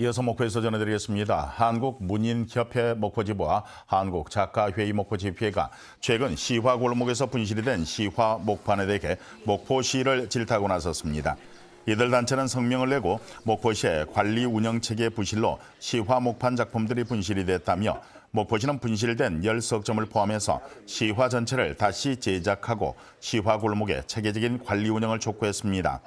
이어서 목포에서 전해드리겠습니다. 한국문인협회 목포지부와 한국작가회의 목포지회가 최근 시화 골목에서 분실이 된 시화 목판에 대해 목포시를 질타하고 나섰습니다. 이들 단체는 성명을 내고 목포시의 관리 운영 체계 부실로 시화 목판 작품들이 분실이 됐다며 목포시는 분실된 10석점을 포함해서 시화 전체를 다시 제작하고 시화 골목의 체계적인 관리 운영을 촉구했습니다.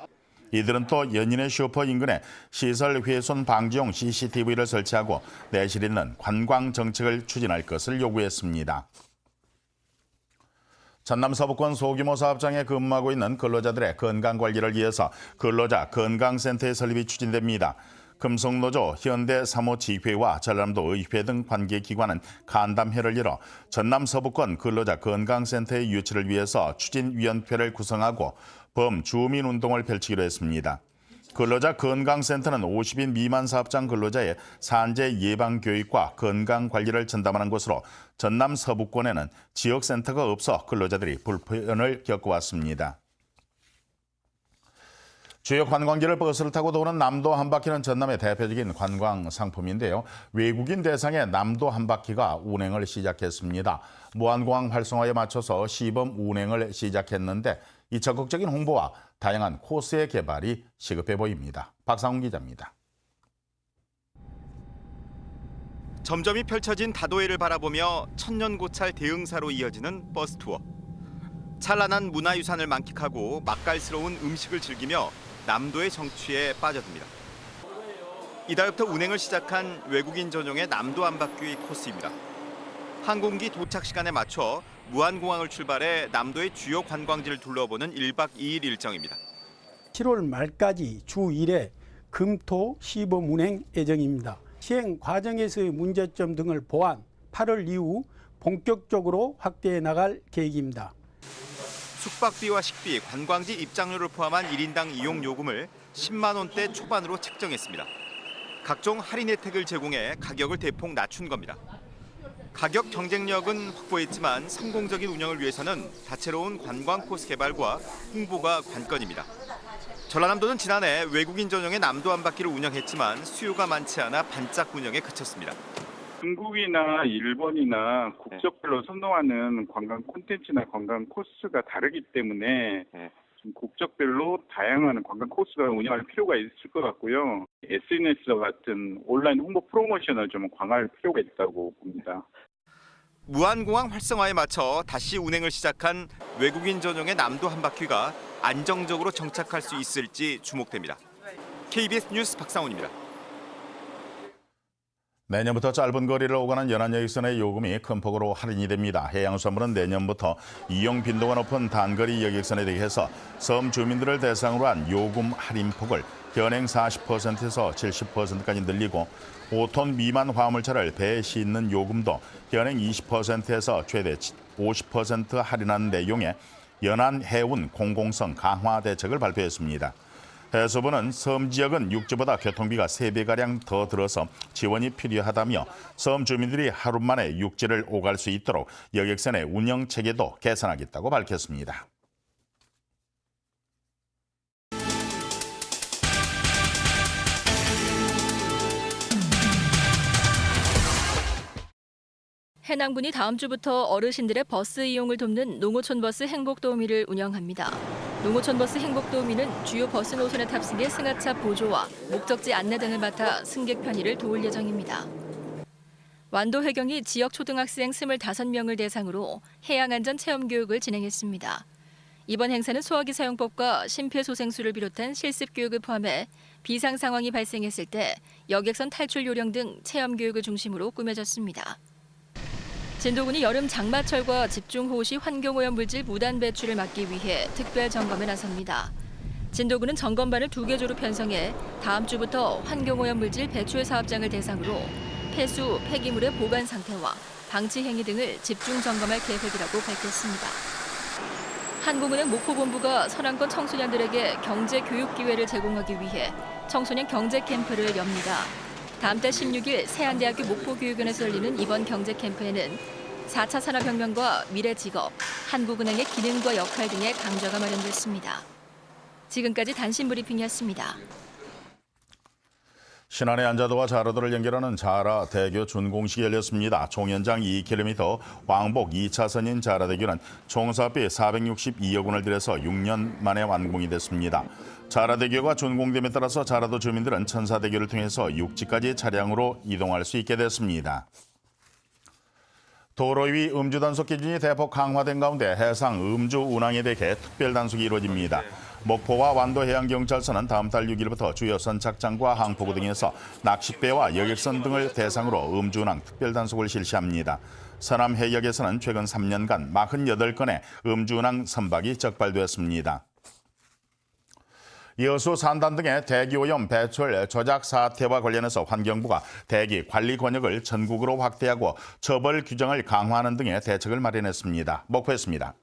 이들은 또 연인의 슈퍼 인근에 시설 훼손 방지용 CCTV를 설치하고 내실 있는 관광 정책을 추진할 것을 요구했습니다. 전남 서부권 소규모 사업장에 근무하고 있는 근로자들의 건강관리를 위해서 근로자 건강센터의 설립이 추진됩니다. 금속노조, 현대사무지회와 전남도 의회 등 관계기관은 간담회를 열어 전남 서부권 근로자 건강센터의 유치를 위해서 추진위원회를 구성하고 범주민운동을 펼치기로 했습니다. 근로자 건강센터는 50인 미만 사업장 근로자의 산재 예방 교육과 건강관리를 전담하는 곳으로 전남 서부권에는 지역센터가 없어 근로자들이 불편을 겪어왔습니다. 주요 관광지를 버스를 타고 도는 남도 한바퀴는 전남의 대표적인 관광 상품인데요. 외국인 대상의 남도 한바퀴가 운행을 시작했습니다. 무안공항 활성화에 맞춰서 시범 운행을 시작했는데 이 적극적인 홍보와 다양한 코스의 개발이 시급해 보입니다. 박상훈 기자입니다. 점점이 펼쳐진 다도해를 바라보며 천년고찰 대흥사로 이어지는 버스 투어. 찬란한 문화유산을 만끽하고 맛깔스러운 음식을 즐기며 남도의 정취에 빠져듭니다. 이달부터 운행을 시작한 외국인 전용의 남도 한바퀴 코스입니다. 항공기 도착 시간에 맞춰 무안공항을 출발해 남도의 주요 관광지를 둘러보는 1박 2일 일정입니다. 7월 말까지 주 1회 금토 시범 운행 예정입니다. 시행 과정에서의 문제점 등을 보완, 8월 이후 본격적으로 확대해 나갈 계획입니다. 숙박비와 식비, 관광지 입장료를 포함한 1인당 이용 요금을 10만 원대 초반으로 책정했습니다. 각종 할인 혜택을 제공해 가격을 대폭 낮춘 겁니다. 가격 경쟁력은 확보했지만 성공적인 운영을 위해서는 다채로운 관광 코스 개발과 홍보가 관건입니다. 전라남도는 지난해 외국인 전용의 남도 한바퀴를 운영했지만 수요가 많지 않아 반짝 운영에 그쳤습니다. 중국이나 일본이나 국적별로 선동하는 관광 콘텐츠나 관광 코스가 다르기 때문에 좀 국적별로 다양한 관광 코스가 운영할 필요가 있을 것 같고요. SNS와 같은 온라인 홍보 프로모션을 좀 강화할 필요가 있다고 봅니다. 무안공항 활성화에 맞춰 다시 운행을 시작한 외국인 전용의 남도 한바퀴가 안정적으로 정착할 수 있을지 주목됩니다. KBS 뉴스 박상훈입니다. 내년부터 짧은 거리를 오가는 연안여객선의 요금이 큰 폭으로 할인이 됩니다. 해양수산부는 내년부터 이용 빈도가 높은 단거리 여객선에 대해서 섬 주민들을 대상으로 한 요금 할인폭을 현행 40%에서 70%까지 늘리고 5톤 미만 화물차를 배에 싣는 요금도 현행 20%에서 최대 50% 할인하는 내용의 연안 해운 공공성 강화 대책을 발표했습니다. 해수부는 섬 지역은 육지보다 교통비가 3배가량 더 들어서 지원이 필요하다며 섬 주민들이 하루 만에 육지를 오갈 수 있도록 여객선의 운영 체계도 개선하겠다고 밝혔습니다. 해낭군이 다음 주부터 어르신들의 버스 이용을 돕는 농어촌버스 행복도우미를 운영합니다. 농어촌버스 행복도우미는 주요 버스 노선에 탑승해 승하차 보조와 목적지 안내 등을 맡아 승객 편의를 도울 예정입니다. 완도해경이 지역 초등학생 25명을 대상으로 해양안전 체험 교육을 진행했습니다. 이번 행사는 소화기 사용법과 심폐소생술을 비롯한 실습 교육을 포함해 비상 상황이 발생했을 때 여객선 탈출 요령 등 체험 교육을 중심으로 꾸며졌습니다. 진도군이 여름 장마철과 집중호우 시 환경오염 물질 무단 배출을 막기 위해 특별 점검에 나섭니다. 진도군은 점검반을 2개 조로 편성해 다음 주부터 환경오염 물질 배출 사업장을 대상으로 폐수, 폐기물의 보관 상태와 방치 행위 등을 집중 점검할 계획이라고 밝혔습니다. 한국은행 목포본부가 서남권 청소년들에게 경제 교육 기회를 제공하기 위해 청소년 경제 캠프를 엽니다. 다음 달 16일 세안대학교 목포교육원에서 열리는 이번 경제 캠프에는 4차 산업혁명과 미래 직업, 한국은행의 기능과 역할 등의 강좌가 마련됐습니다. 지금까지 단신 브리핑이었습니다. 신안의 안자도와 자라도를 연결하는 자라대교 준공식이 열렸습니다. 총연장 2km, 왕복 2차선인 자라대교는 총 사업비 462억 원을 들여서 6년 만에 완공이 됐습니다. 자라대교가 준공됨에 따라서 자라도 주민들은 천사대교를 통해서 육지까지 차량으로 이동할 수 있게 됐습니다. 도로 위 음주 단속 기준이 대폭 강화된 가운데 해상 음주 운항에 대해 특별 단속이 이루어집니다. 목포와 완도 해양경찰서는 다음 달 6일부터 주요 선착장과 항포구 등에서 낚싯배와 여객선 등을 대상으로 음주 운항 특별 단속을 실시합니다. 서남 해역에서는 최근 3년간 48건의 음주 운항 선박이 적발됐습니다. 여수, 산단 등의 대기오염 배출 조작 사태와 관련해서 환경부가 대기 관리 권역을 전국으로 확대하고 처벌 규정을 강화하는 등의 대책을 마련했습니다. 목포였습니다.